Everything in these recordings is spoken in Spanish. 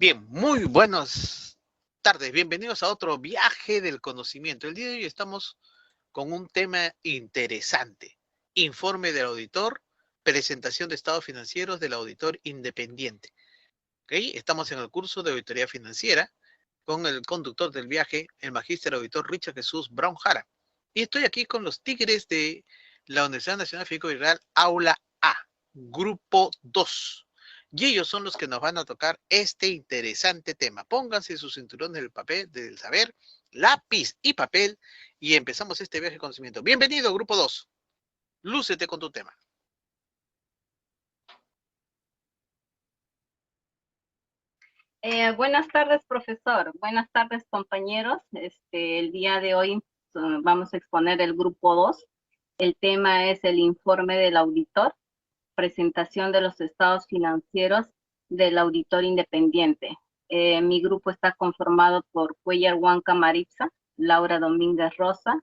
Bien, muy buenas tardes. Bienvenidos a otro viaje del conocimiento. El día de hoy estamos con un tema interesante. Informe del auditor, presentación de estados financieros del auditor independiente. ¿Okay? Estamos en el curso de auditoría financiera con el conductor del viaje, el magíster auditor Richard Jesús Brown Jara. Y estoy aquí con los tigres de la Universidad Nacional Físico y Real, Aula A, Grupo 2. Y ellos son los que nos van a tocar este interesante tema. Pónganse sus cinturones del papel, del saber, lápiz y papel, y empezamos este viaje de conocimiento. Bienvenido, Grupo 2. Lúcete con tu tema. Buenas tardes, profesor. Buenas tardes, compañeros. El día de hoy vamos a exponer el grupo 2. El tema es el informe del auditor, presentación de los estados financieros del auditor independiente. Mi grupo está conformado por Cuellar Huanca Maritza, Laura Domínguez Rosa,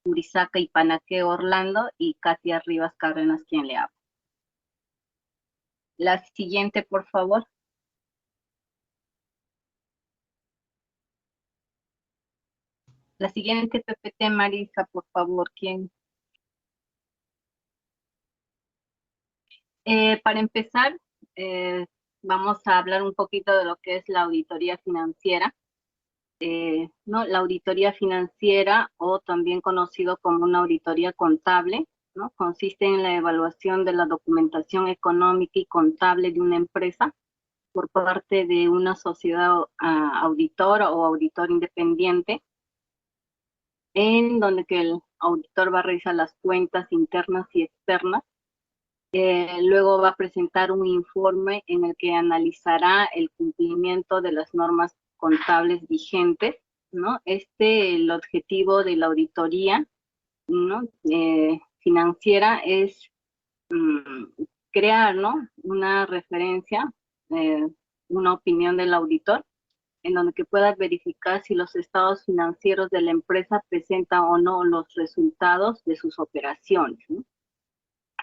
Urizaca Ipanaque Orlando y Katia Rivas Cárdenas, quien le habla. La siguiente, por favor. La siguiente PPT, Marisa, por favor, ¿quién? Para empezar, vamos a hablar un poquito de lo que es la auditoría financiera. ¿No? La auditoría financiera, o también conocido como una auditoría contable, ¿no? Consiste en la evaluación de la documentación económica y contable de una empresa por parte de una sociedad auditora o auditor independiente, en donde que el auditor va a revisar las cuentas internas y externas. Luego va a presentar un informe en el que analizará el cumplimiento de las normas contables vigentes, ¿no? El objetivo de la auditoría, ¿no? Financiera es crear, ¿no? Una referencia, una opinión del auditor, en donde que pueda verificar si los estados financieros de la empresa presentan o no los resultados de sus operaciones, ¿no?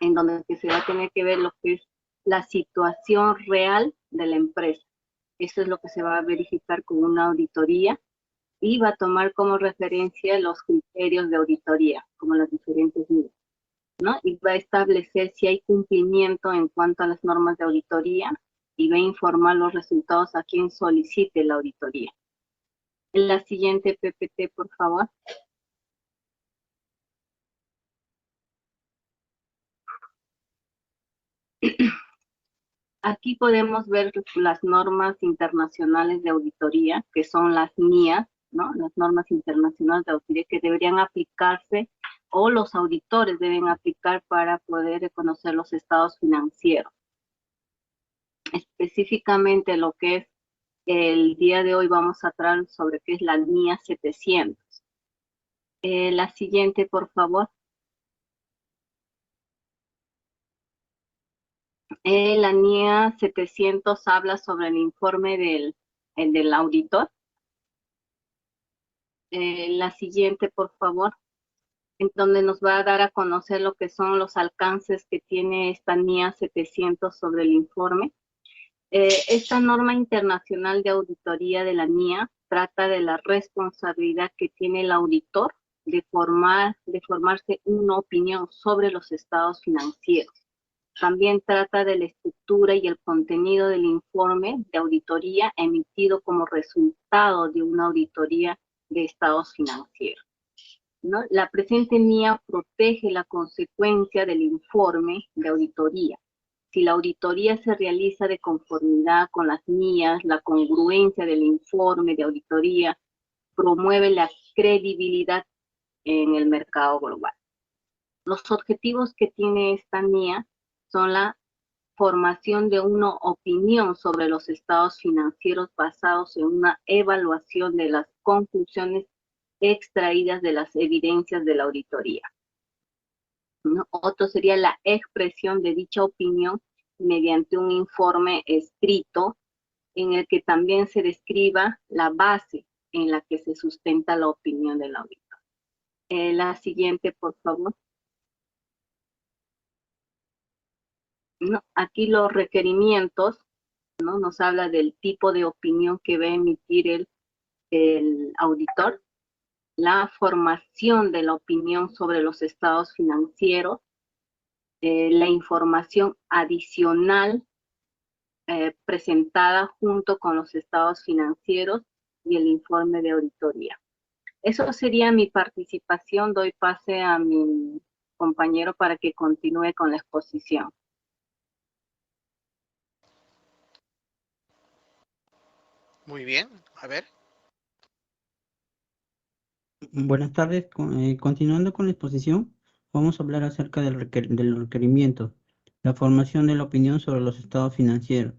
En donde se va a tener que ver lo que es la situación real de la empresa. Eso es lo que se va a verificar con una auditoría y va a tomar como referencia los criterios de auditoría, como las diferentes niveles, ¿no? Y va a establecer si hay cumplimiento en cuanto a las normas de auditoría y va a informar los resultados a quien solicite la auditoría. En la siguiente PPT, por favor. Aquí podemos ver las normas internacionales de auditoría, que son las NIAS, ¿no? Las normas internacionales de auditoría que deberían aplicarse o los auditores deben aplicar para poder conocer los estados financieros. Específicamente lo que es el día de hoy vamos a tratar sobre qué es la NIA 700. La siguiente, por favor. La NIA 700 habla sobre el informe del auditor. La siguiente, por favor, en donde nos va a dar a conocer lo que son los alcances que tiene esta NIA 700 sobre el informe. Esta norma internacional de auditoría de la NIA trata de la responsabilidad que tiene el auditor de formarse una opinión sobre los estados financieros. También trata de la estructura y el contenido del informe de auditoría emitido como resultado de una auditoría de estados financieros, ¿no? La presente NIA protege la consecuencia del informe de auditoría. Si la auditoría se realiza de conformidad con las NIAs, la congruencia del informe de auditoría promueve la credibilidad en el mercado global. Los objetivos que tiene esta NIA son la formación de una opinión sobre los estados financieros basados en una evaluación de las conclusiones extraídas de las evidencias de la auditoría, ¿no? Otro sería la expresión de dicha opinión mediante un informe escrito en el que también se describa la base en la que se sustenta la opinión del auditor. La siguiente, por favor. No, aquí los requerimientos ¿no? Nos habla del tipo de opinión que va a emitir el auditor, la formación de la opinión sobre los estados financieros, la información adicional presentada junto con los estados financieros y el informe de auditoría. Eso sería mi participación. Doy pase a mi compañero para que continúe con la exposición. Muy bien, a ver. Buenas tardes. Continuando con la exposición, vamos a hablar acerca de los requerimientos, la formación de la opinión sobre los estados financieros.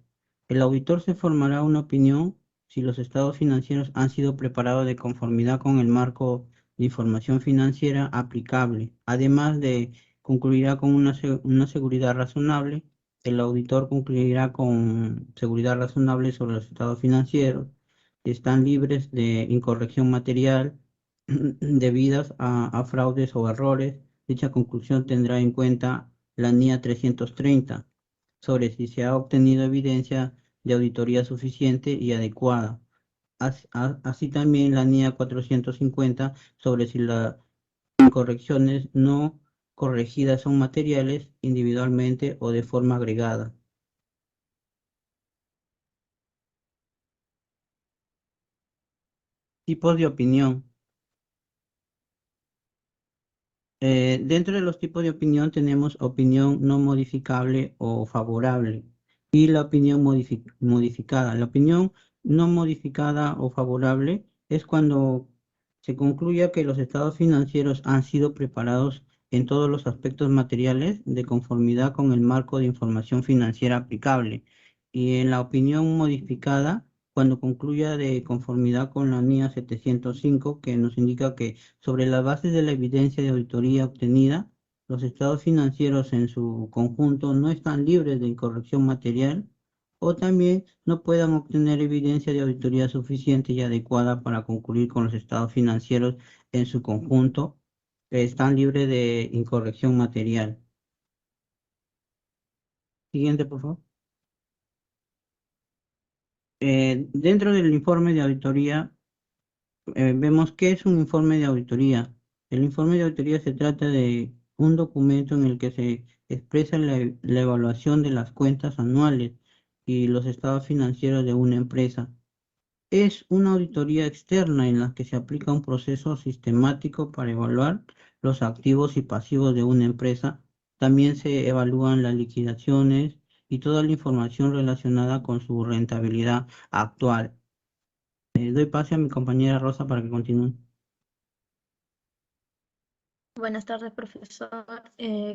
El auditor se formará una opinión si los estados financieros han sido preparados de conformidad con el marco de información financiera aplicable. Además de concluirá con una seguridad razonable. El auditor concluirá con seguridad razonable sobre los estados financieros. Están libres de incorrección material debidas a fraudes o errores. Dicha conclusión tendrá en cuenta la NIA 330 sobre si se ha obtenido evidencia de auditoría suficiente y adecuada. Así también la NIA 450 sobre si las incorrecciones no corregidas son materiales individualmente o de forma agregada. Tipos de opinión. Dentro de los tipos de opinión tenemos opinión no modificable o favorable y la opinión modificada. La opinión no modificada o favorable es cuando se concluya que los estados financieros han sido preparados en todos los aspectos materiales de conformidad con el marco de información financiera aplicable. Y en la opinión modificada, cuando concluya de conformidad con la NIA 705, que nos indica que sobre la base de la evidencia de auditoría obtenida, los estados financieros en su conjunto no están libres de incorrección material o también no puedan obtener evidencia de auditoría suficiente y adecuada para concluir con los estados financieros en su conjunto, que están libres de incorrección material. Siguiente, por favor. Dentro del informe de auditoría, vemos qué es un informe de auditoría. El informe de auditoría se trata de un documento en el que se expresa la evaluación de las cuentas anuales y los estados financieros de una empresa. Es una auditoría externa en la que se aplica un proceso sistemático para evaluar los activos y pasivos de una empresa. También se evalúan las liquidaciones y toda la información relacionada con su rentabilidad actual. Doy pase a mi compañera Rosa para que continúe. Buenas tardes, profesor.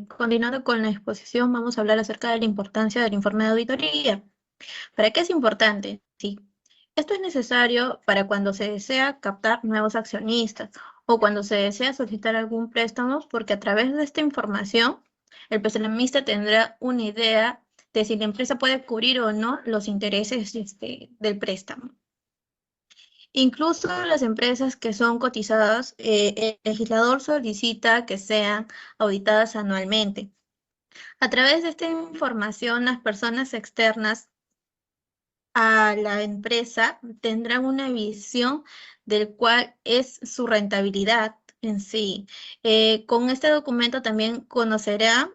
Continuando con la exposición, vamos a hablar acerca de la importancia del informe de auditoría. ¿Para qué es importante? Sí. Esto es necesario para cuando se desea captar nuevos accionistas o cuando se desea solicitar algún préstamo, porque a través de esta información, el prestamista tendrá una idea de si la empresa puede cubrir o no los intereses del préstamo. Incluso las empresas que son cotizadas, el legislador solicita que sean auditadas anualmente. A través de esta información, las personas externas a la empresa tendrán una visión del cual es su rentabilidad en sí. Con este documento también conocerá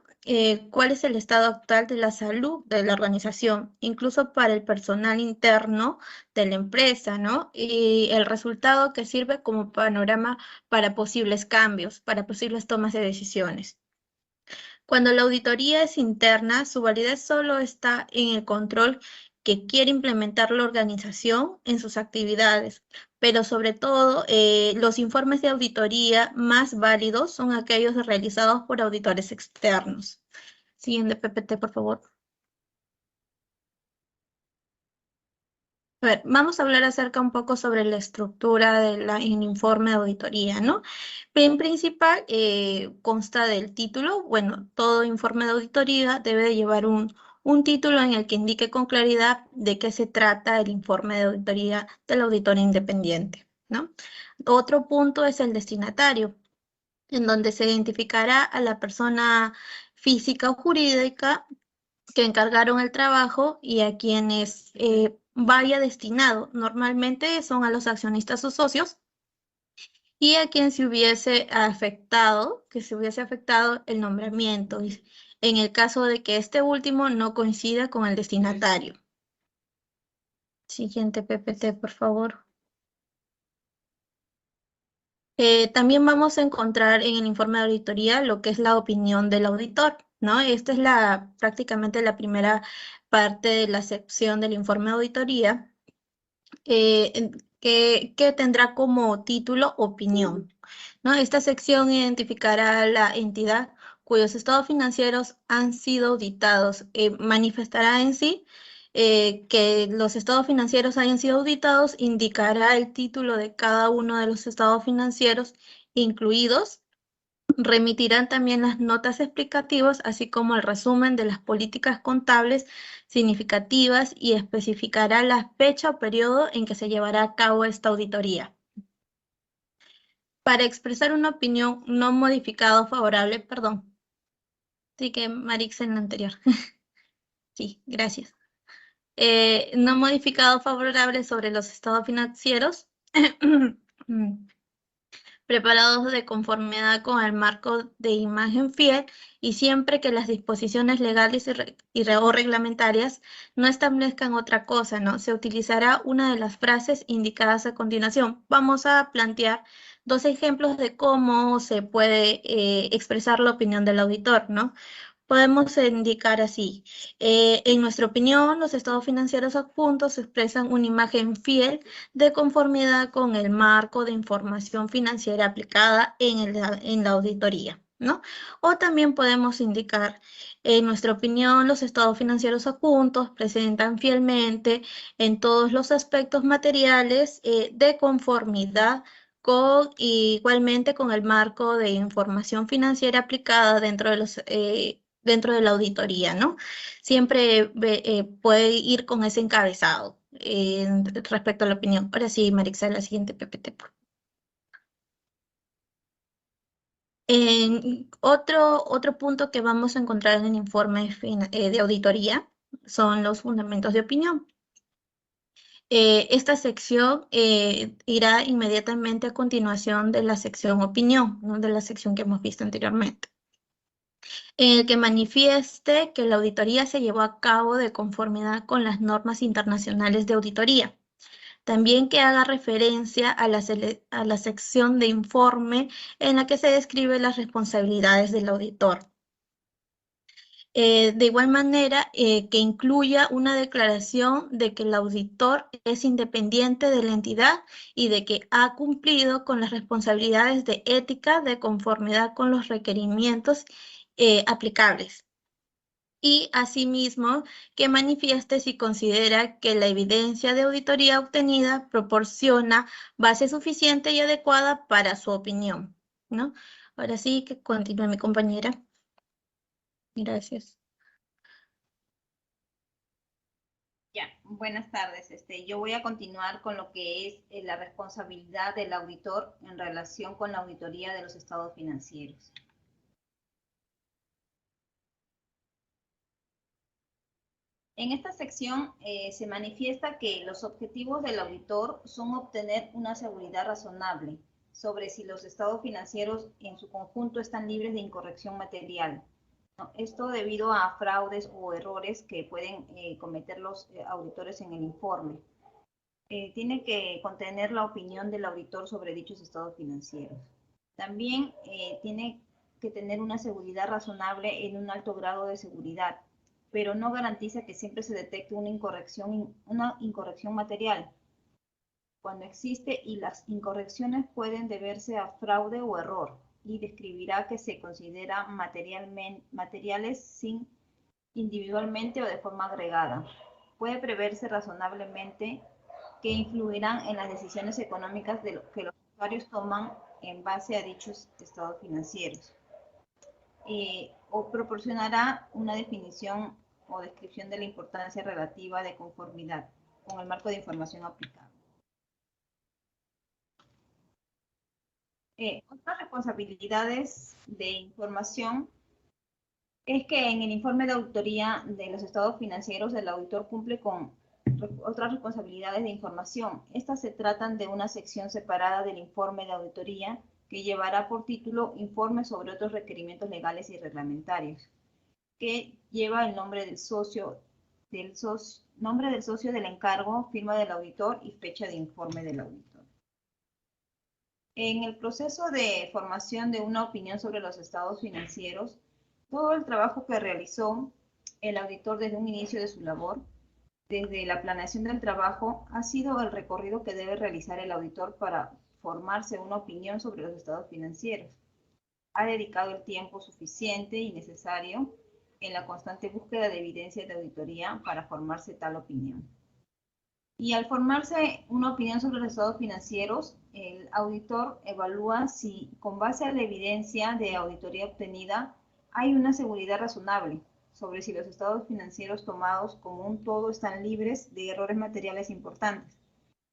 cuál es el estado actual de la salud de la organización, incluso para el personal interno de la empresa, ¿no? Y el resultado que sirve como panorama para posibles cambios, para posibles tomas de decisiones. Cuando la auditoría es interna, su validez solo está en el control que quiere implementar la organización en sus actividades, pero sobre todo los informes de auditoría más válidos son aquellos realizados por auditores externos. Siguiente PPT, por favor. A ver, vamos a hablar acerca un poco sobre la estructura del informe de auditoría, ¿no? En principal, consta del título. Bueno, todo informe de auditoría debe de llevar un título en el que indique con claridad de qué se trata el informe de auditoría del auditor independiente, ¿no? Otro punto es el destinatario, en donde se identificará a la persona física o jurídica que encargaron el trabajo y a quienes vaya destinado. Normalmente son a los accionistas o socios y a quien se hubiese afectado, el nombramiento, en el caso de que este último no coincida con el destinatario. Siguiente PPT, por favor. También vamos a encontrar en el informe de auditoría lo que es la opinión del auditor, ¿no? Esta es prácticamente la primera parte de la sección del informe de auditoría, que tendrá como título opinión, ¿no? Esta sección identificará la entidad cuyos estados financieros han sido auditados, manifestará en sí que los estados financieros hayan sido auditados, indicará el título de cada uno de los estados financieros incluidos, remitirán también las notas explicativas, así como el resumen de las políticas contables significativas y especificará la fecha o periodo en que se llevará a cabo esta auditoría. Para expresar una opinión no modificada o favorable, perdón. Sí que Marix en la anterior. Sí, gracias. No modificado o favorable sobre los estados financieros preparados de conformidad con el marco de imagen fiel y siempre que las disposiciones legales o reglamentarias no establezcan otra cosa, ¿no? Se utilizará una de las frases indicadas a continuación. Vamos a plantear dos ejemplos de cómo se puede expresar la opinión del auditor, ¿no? Podemos indicar así, en nuestra opinión, los estados financieros adjuntos expresan una imagen fiel de conformidad con el marco de información financiera aplicada en la auditoría, ¿no? O también podemos indicar, en nuestra opinión, los estados financieros adjuntos presentan fielmente en todos los aspectos materiales de conformidad igualmente con el marco de información financiera aplicada dentro de la auditoría, ¿no? Siempre puede ir con ese encabezado respecto a la opinión. Ahora sí, Marixa, la siguiente PPT. Otro punto que vamos a encontrar en el informe de auditoría son los fundamentos de opinión. Esta sección irá inmediatamente a continuación de la sección opinión, ¿no? De la sección que hemos visto anteriormente. En el que manifieste que la auditoría se llevó a cabo de conformidad con las normas internacionales de auditoría. También que haga referencia a la sección de informe en la que se describen las responsabilidades del auditor. De igual manera, que incluya una declaración de que el auditor es independiente de la entidad y de que ha cumplido con las responsabilidades de ética de conformidad con los requerimientos aplicables. Y asimismo, que manifieste si considera que la evidencia de auditoría obtenida proporciona base suficiente y adecuada para su opinión, ¿no? Ahora sí, que continúe mi compañera. Gracias. Ya, buenas tardes. Yo voy a continuar con lo que es la responsabilidad del auditor en relación con la auditoría de los estados financieros. En esta sección se manifiesta que los objetivos del auditor son obtener una seguridad razonable sobre si los estados financieros en su conjunto están libres de incorrección material. Esto debido a fraudes o errores que pueden cometer los auditores en el informe. Tiene que contener la opinión del auditor sobre dichos estados financieros. También tiene que tener una seguridad razonable en un alto grado de seguridad, pero no garantiza que siempre se detecte una incorrección material cuando existe, y las incorrecciones pueden deberse a fraude o error, y describirá que se considera materiales sin individualmente o de forma agregada. Puede preverse razonablemente que influirán en las decisiones económicas que los usuarios toman en base a dichos estados financieros. O proporcionará una definición o descripción de la importancia relativa de conformidad con el marco de información aplicable. Otras responsabilidades de información es que en el informe de auditoría de los estados financieros, el auditor cumple con otras responsabilidades de información. Estas se tratan de una sección separada del informe de auditoría que llevará por título Informe sobre otros requerimientos legales y reglamentarios, que lleva el nombre del socio, nombre del socio del encargo, firma del auditor y fecha de informe del auditor. En el proceso de formación de una opinión sobre los estados financieros, todo el trabajo que realizó el auditor desde un inicio de su labor, desde la planeación del trabajo, ha sido el recorrido que debe realizar el auditor para formarse una opinión sobre los estados financieros. Ha dedicado el tiempo suficiente y necesario en la constante búsqueda de evidencia de auditoría para formarse tal opinión. Y al formarse una opinión sobre los estados financieros, el auditor evalúa si, con base a la evidencia de auditoría obtenida, hay una seguridad razonable sobre si los estados financieros tomados como un todo están libres de errores materiales importantes.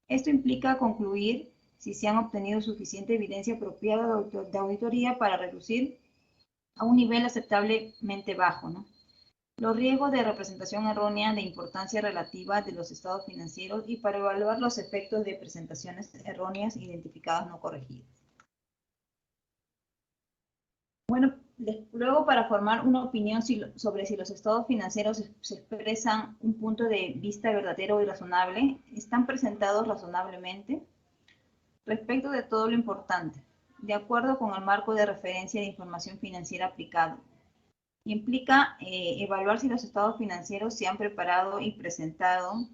Esto implica concluir si se han obtenido suficiente evidencia apropiada de auditoría para reducir a un nivel aceptablemente bajo, ¿no?, los riesgos de representación errónea de importancia relativa de los estados financieros y para evaluar los efectos de presentaciones erróneas identificadas no corregidas. Bueno, luego para formar una opinión sobre si los estados financieros se expresan un punto de vista verdadero y razonable, están presentados razonablemente respecto de todo lo importante, de acuerdo con el marco de referencia de información financiera aplicado. Implica evaluar si los estados financieros se han preparado y presentado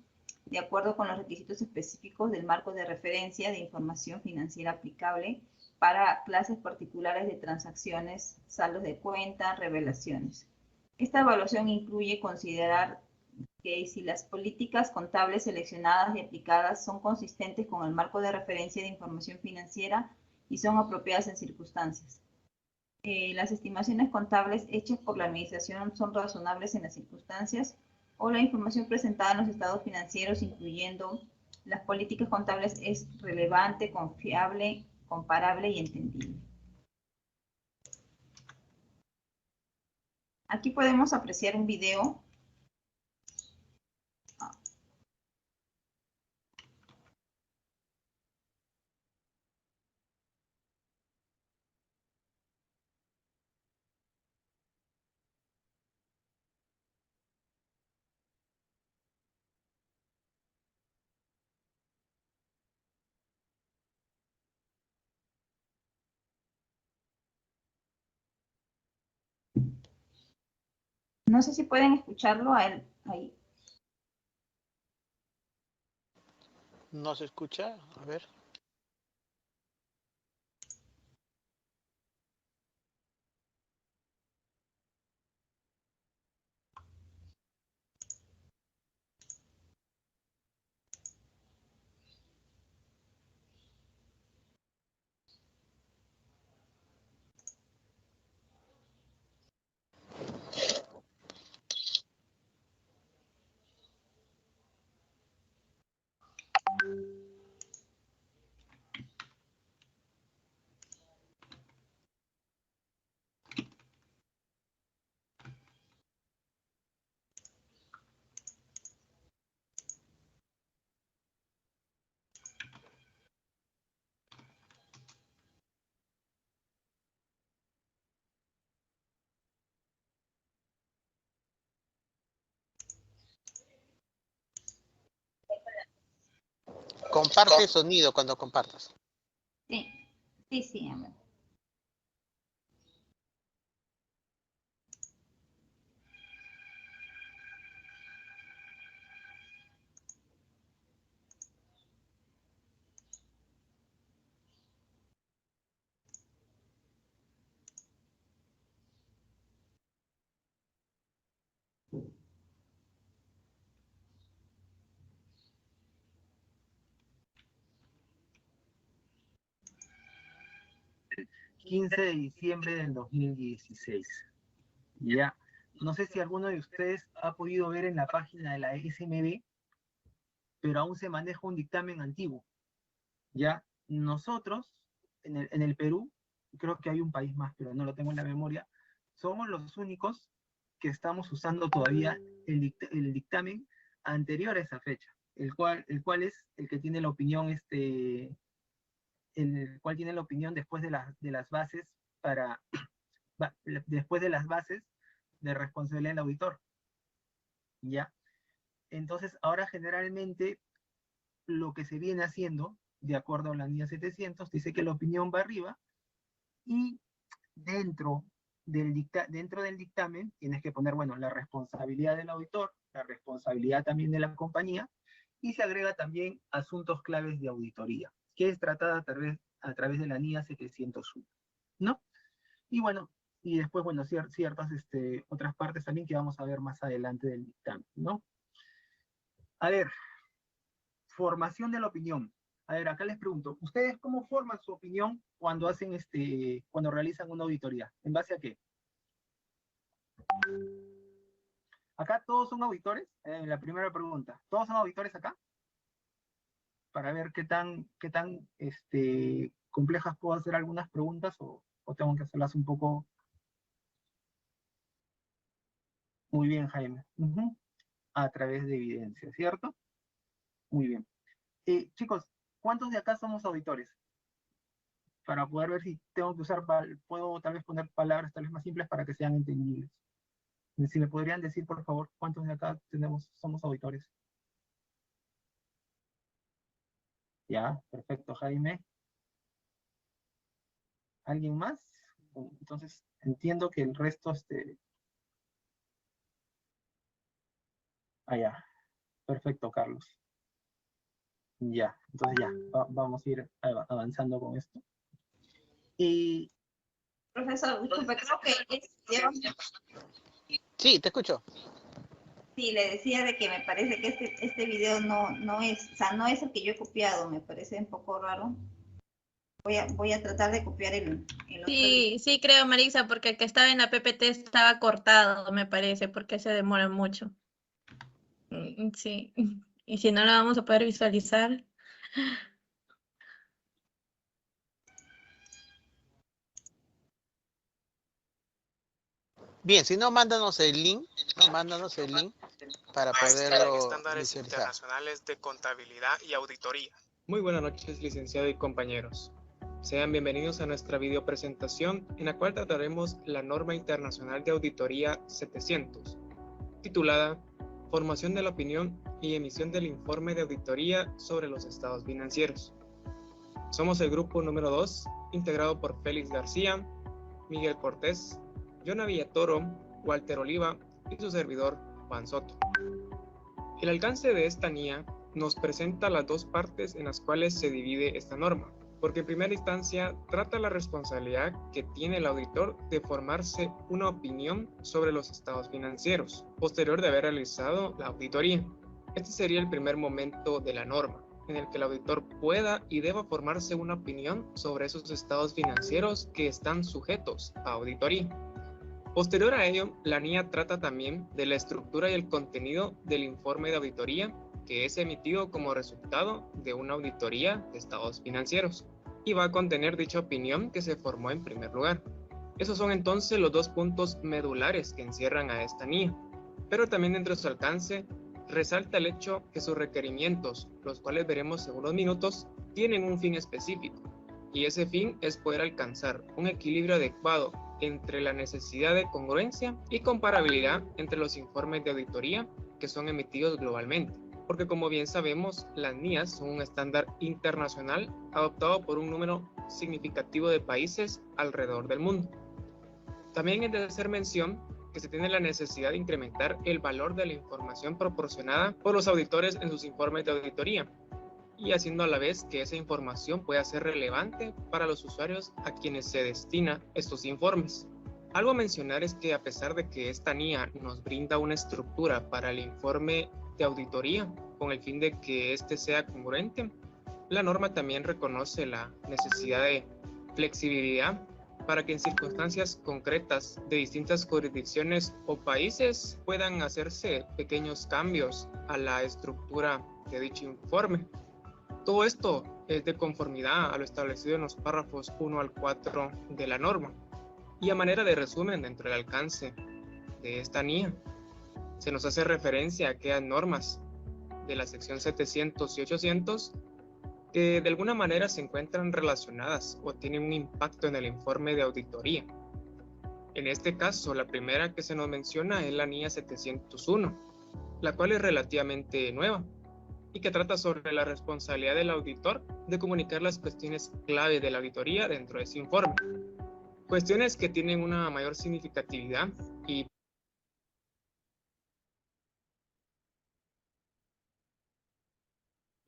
de acuerdo con los requisitos específicos del marco de referencia de información financiera aplicable para clases particulares de transacciones, saldos de cuenta, revelaciones. Esta evaluación incluye considerar que si las políticas contables seleccionadas y aplicadas son consistentes con el marco de referencia de información financiera y son apropiadas en circunstancias. Las estimaciones contables hechas por la administración son razonables en las circunstancias, o la información presentada en los estados financieros, incluyendo las políticas contables, es relevante, confiable, comparable y entendible. Aquí podemos apreciar un video. No sé si pueden escucharlo a él ahí. ¿No se escucha? A ver. Comparte sonido cuando compartas. Sí, a ver. El 15 de diciembre del 2016. Ya, no sé si alguno de ustedes ha podido ver en la página de la SMB, pero aún se maneja un dictamen antiguo. Ya, nosotros, en el Perú, creo que hay un país más, pero no lo tengo en la memoria, somos los únicos que estamos usando todavía el dictamen anterior a esa fecha, el cual es el que tiene la opinión, el cual tiene la opinión después de las bases después de las bases de responsabilidad del auditor. ¿Ya? Entonces, ahora generalmente lo que se viene haciendo, de acuerdo a la NIA 700, dice que la opinión va arriba y dentro del dictamen tienes que poner, bueno, la responsabilidad del auditor, la responsabilidad también de la compañía, y se agrega también asuntos claves de auditoría, que es tratada a través de la NIA 701, ¿no? Y bueno, y después, bueno, ciertas otras partes también que vamos a ver más adelante del dictamen, ¿no? A ver, formación de la opinión. A ver, acá les pregunto, ¿ustedes cómo forman su opinión cuando hacen cuando realizan una auditoría? ¿En base a qué? Acá todos son auditores. La primera pregunta, ¿todos son auditores acá? Para ver qué tan complejas puedo hacer algunas preguntas o tengo que hacerlas un poco. Muy bien, Jaime. A través de evidencia, ¿cierto? Muy bien. Chicos, ¿cuántos de acá somos auditores? Para poder ver si tengo que puedo tal vez poner palabras tal vez más simples para que sean entendibles. Si me podrían decir, por favor, ¿cuántos de acá somos auditores? Ya, perfecto, Jaime. ¿Alguien más? Entonces, entiendo que el resto, ya, perfecto, Carlos. Ya, entonces ya, vamos a ir avanzando con esto. Y... Profesor, disculpe, creo que Sí, te escucho. Sí, le decía de que me parece que este video no es, o sea, no es el que yo he copiado, me parece un poco raro. Voy a tratar de copiar el otro. Sí, creo, Marisa, porque el que estaba en la PPT estaba cortado, me parece, porque se demora mucho. Sí, y si no lo vamos a poder visualizar. Bien, si no, mándanos el link para poderlo estándares visualizar. internacionales de contabilidad y auditoría. Muy buenas noches, licenciado y compañeros. Sean bienvenidos a nuestra video presentación en la cual trataremos la norma internacional de auditoría 700, titulada Formación de la opinión y emisión del informe de auditoría sobre los estados financieros. Somos el grupo número 2, integrado por Félix García, Miguel Cortés, Jonah Villatoro, Walter Oliva y su servidor Juan Soto. El alcance de esta NIA nos presenta las dos partes en las cuales se divide esta norma, porque en primera instancia trata la responsabilidad que tiene el auditor de formarse una opinión sobre los estados financieros, posterior de haber realizado la auditoría. Este sería el primer momento de la norma, en el que el auditor pueda y deba formarse una opinión sobre esos estados financieros que están sujetos a auditoría. Posterior a ello, la NIA trata también de la estructura y el contenido del informe de auditoría que es emitido como resultado de una auditoría de estados financieros y va a contener dicha opinión que se formó en primer lugar. Esos son entonces los dos puntos medulares que encierran a esta NIA, pero también dentro de su alcance resalta el hecho que sus requerimientos, los cuales veremos en unos minutos, tienen un fin específico, y ese fin es poder alcanzar un equilibrio adecuado entre la necesidad de congruencia y comparabilidad entre los informes de auditoría que son emitidos globalmente, porque como bien sabemos, las NIAs son un estándar internacional adoptado por un número significativo de países alrededor del mundo. También es de hacer mención que se tiene la necesidad de incrementar el valor de la información proporcionada por los auditores en sus informes de auditoría, y haciendo a la vez que esa información pueda ser relevante para los usuarios a quienes se destina estos informes. Algo a mencionar es que a pesar de que esta NIA nos brinda una estructura para el informe de auditoría con el fin de que éste sea congruente, la norma también reconoce la necesidad de flexibilidad para que en circunstancias concretas de distintas jurisdicciones o países puedan hacerse pequeños cambios a la estructura de dicho informe. Todo esto es de conformidad a lo establecido en los párrafos 1 al 4 de la norma. Y a manera de resumen dentro del alcance de esta NIA. Se nos hace referencia a aquellas normas de la sección 700 y 800 que de alguna manera se encuentran relacionadas o tienen un impacto en el informe de auditoría. En este caso, la primera que se nos menciona es la NIA 701, la cual es relativamente nueva y que trata sobre la responsabilidad del auditor de comunicar las cuestiones clave de la auditoría dentro de ese informe. Cuestiones que tienen una mayor significatividad y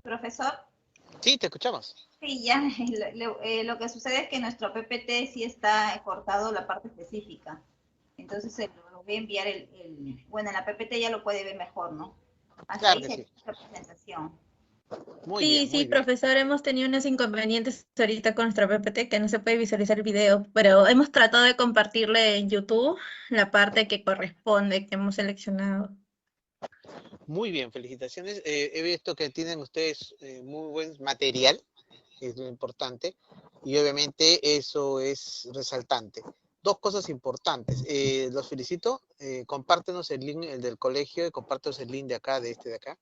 Profesor. Sí, te escuchamos. Sí, ya, lo que sucede es que nuestro PPT sí está cortado la parte específica. Entonces lo voy a enviar bueno, en la PPT ya lo puede ver mejor, ¿no? Hasta Claro ahí que se sí. la presentación. Muy bien, muy Sí, bien. profesor, hemos tenido unos inconvenientes ahorita con nuestra PPT que no se puede visualizar el video, pero hemos tratado de compartirle en YouTube la parte que corresponde, que hemos seleccionado. Muy bien, felicitaciones. He visto que tienen ustedes muy buen material, es lo importante, y obviamente eso es resaltante. Dos cosas importantes. Los felicito. Compártenos el link el del colegio y compártenos el link de acá, de este de acá.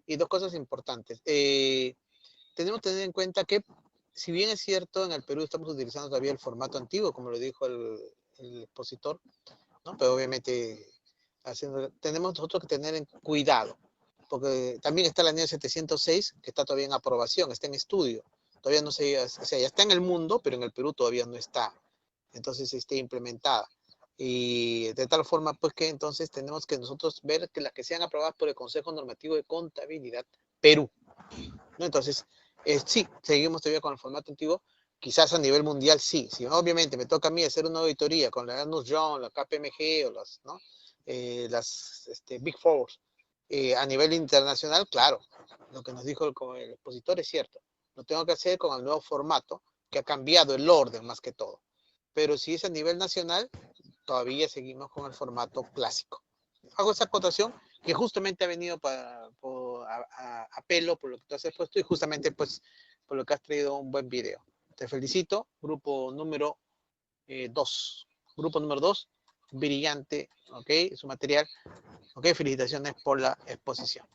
Y dos cosas importantes. Tenemos que tener en cuenta que, si bien es cierto, en el Perú estamos utilizando todavía el formato antiguo, como lo dijo el expositor, ¿no? Pero obviamente tenemos nosotros que tener en cuidado, porque también está la NIA 706, que está todavía en aprobación, está en estudio. Todavía no se, o sea, ya está en el mundo, pero en el Perú todavía no está. Entonces, esté implementada. Y de tal forma, pues, que entonces tenemos que nosotros ver que las que sean aprobadas por el Consejo Normativo de Contabilidad Perú, ¿no? Entonces, sí, seguimos todavía con el formato antiguo. Quizás a nivel mundial sí. Si obviamente me toca a mí hacer una auditoría con la Ernst Young, la KPMG o las, ¿no? Las Big Four a nivel internacional, claro, lo que nos dijo el expositor es cierto. Lo tengo que hacer con el nuevo formato que ha cambiado el orden más que todo. Pero si es a nivel nacional, todavía seguimos con el formato clásico. Hago esa acotación que justamente ha venido a pelo por lo que tú has expuesto y justamente pues por lo que has traído un buen video. Te felicito, grupo número 2. Grupo número 2, brillante, ¿ok? Su material, ¿ok? Felicitaciones por la exposición.